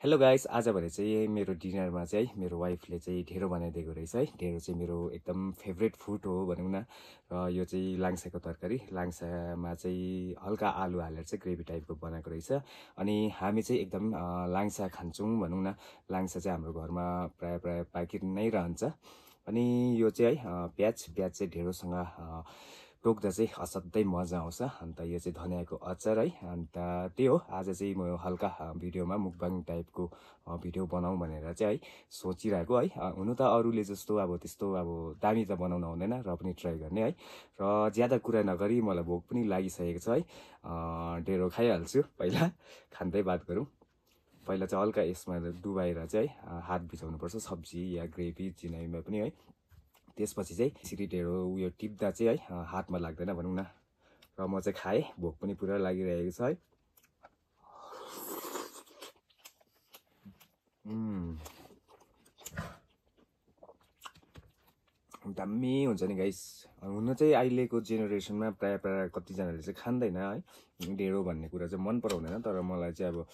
Hello guys, आज भने चाहिँ मेरो डिनरमा चाहिँ मेरो वाइफले चाहिँ ढेँडो बनाइदिएको रहेछ है। ढेँडो चाहिँ मेरो एकदम फेभरेट फुड हो भनौँ न। र यो चाहिँ लाङ्साको तरकारी, लाङ्सामा चाहिँ हल्का आलु हालेर चाहिँ ग्रेभी टाइपको बनाएको रहेछ। अनि हामी चाहिँ एकदम लाङ्सा खान्छौँ भनौँ न। लाङ्सा चाहिँ हाम्रो घरमा प्रायः प्रायः पाकि नै रहन्छ। अनि यो चाहिँ है प्याज चाहिँ ढेँडोसँग टोक्दा चाहिँ असाध्यै मजा आउँछ। अन्त यो चाहिँ धनियाँको अचार है। अन्त त्यही हो, आज चाहिँ म हल्का भिडियोमा मुकबाङ टाइपको भिडियो बनाऊँ भनेर चाहिँ है सोचिरहेको है। हुनु त अरूले जस्तो अब त्यस्तो अब दामी त बनाउन आउँदैन, र पनि ट्राई गर्ने है। र ज्यादा कुरा नगरी मलाई भोक पनि लागिसकेको छ है। ढेँडो खाइहाल्छु, पहिला खाँदै बात गरौँ। पहिला चाहिँ हल्का यसमा डुबाएर चाहिँ हात भिजाउनुपर्छ, सब्जी या ग्रेभी चिनाइमा पनि है। त्यसपछि चाहिँ यसरी ढेँडो उयो टिप्दा चाहिँ है हातमा लाग्दैन भनौँ न। र म चाहिँ खाएँ, भोक पनि पुरा लागिरहेको छ है। दामी हुन्छ नि गाइस। हुन चाहिँ अहिलेको जेनेरेसनमा प्रायः प्रायः कतिजनाले चाहिँ खाँदैन है ढेँडो भन्ने कुरा चाहिँ मन पराउँदैन। तर मलाई चाहिँ अब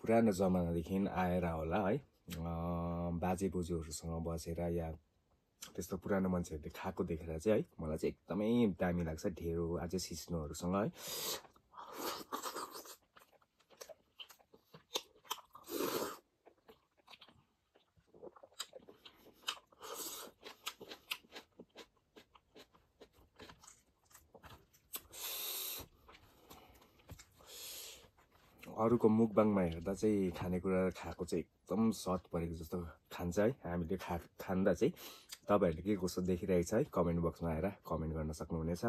पुरानो जमानादेखि आएर होला है, बाजे बोजूहरूसँग बसेर या त्यस्तो पुरानो मान्छेहरूले खाएको देखेर चाहिँ है मलाई चाहिँ एकदमै दामी लाग्छ ढेँडो, अझै सिस्नोहरूसँग है। अरूको मुकबाङमा हेर्दा चाहिँ खानेकुरा खाएको चाहिँ एकदम स्वाद परेको जस्तो खान्छ है। हामीले खाँदा चाहिँ तपाईँहरूले के कस्तो देखिरहेको छ है, कमेन्ट बक्समा आएर कमेन्ट गर्न सक्नुहुनेछ।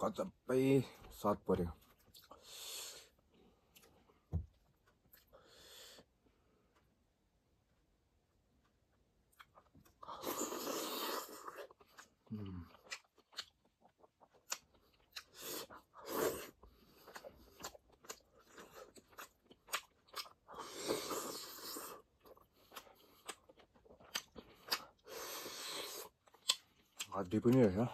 गजबै स्वाद पर्यो। हड्डी पनि रहेछ।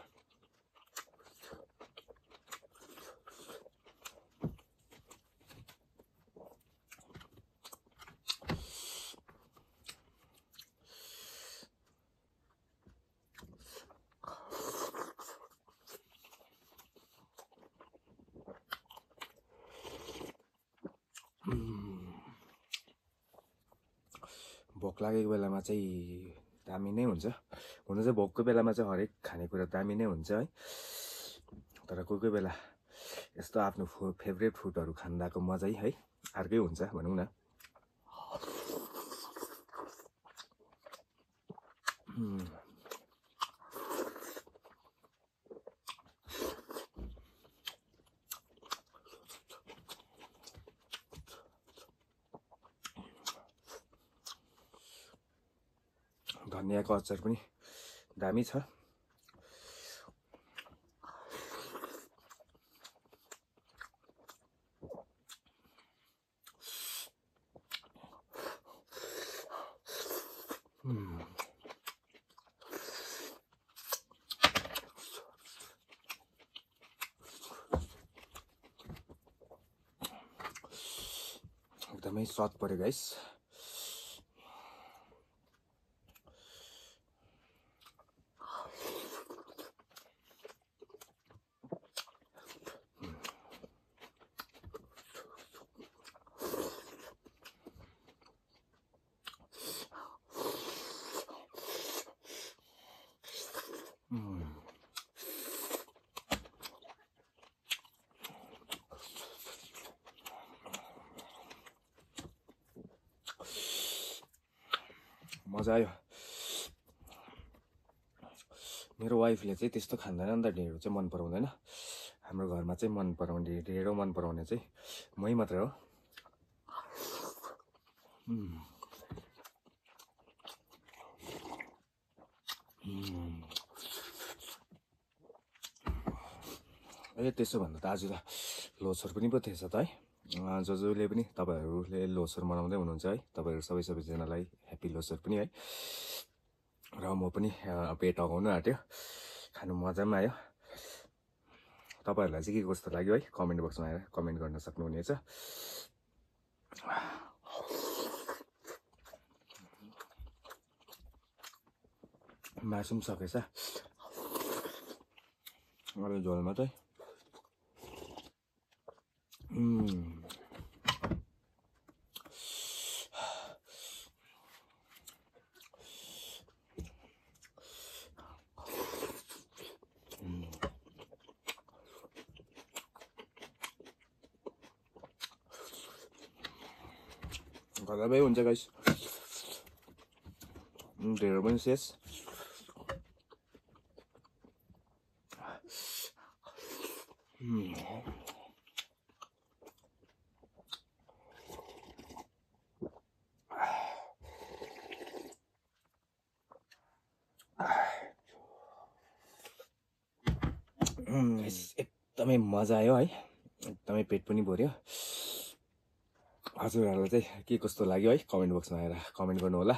भोक लागेको बेलामा चाहिँ दामी नै हुन्छ। हुन चाहिँ भोकको बेलामा चाहिँ हरेक खानेकुरा दामी नै हुन्छ है। तर कोही कोही बेला यस्तो आफ्नो फेभरेट फुडहरू खाँदाको मजै है अर्कै हुन्छ भनौँ न। धनियाँको अचार पनि दामी छ। एकदमै स्वाद पर्यो गाइस। मजा आयो। मेरो वाइफले चाहिँ त्यस्तो खाँदैन नि त, ढेँडो चाहिँ मन पराउँदैन। हाम्रो घरमा चाहिँ मन पराउने, ढेँडो मन पराउने चाहिँ मै मात्रै हो। त्यसो भन्दा त आज त लोसर पनि पो थिएछ त है। जसले पनि तपाईँहरूले लोसर मनाउँदै हुनुहुन्छ है, तपाईँहरू सबैजनालाई ह्याप्पी लोसर पनि है। र म पनि पेट अगाउनु आँट्यो, खानु मजा पनि आयो। तपाईँहरूलाई चाहिँ के कस्तो लाग्यो है, कमेन्ट बक्समा आएर कमेन्ट गर्न सक्नुहुनेछ। मासु पनि सकेछ, अरू झोल मात्रै। गजबै हुन्छ गाइस, ढेँडो पनि शेष। एकदमै मजा आयो है, एकदमै पेट पनि भर्यो। हजुरहरूलाई चाहिँ के कस्तो लाग्यो है, कमेन्ट बक्समा आएर कमेन्ट गर्नु होला।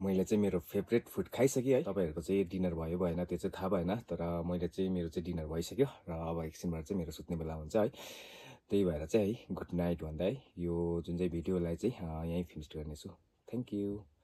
मैले चाहिँ मेरो फेभरेट फुड खाइसकेँ है। तपाईँहरूको चाहिँ डिनर भयो भएन त्यो चाहिँ थाहा भएन, तर मैले चाहिँ मेरो चाहिँ डिनर भइसक्यो र अब एकछिनबाट चाहिँ मेरो सुत्ने बेला हुन्छ है। त्यही भएर चाहिँ है गुड नाइट भन्दा है यो जुन चाहिँ भिडियोलाई चाहिँ यहीँ फिनिस गर्नेछु। Thank you.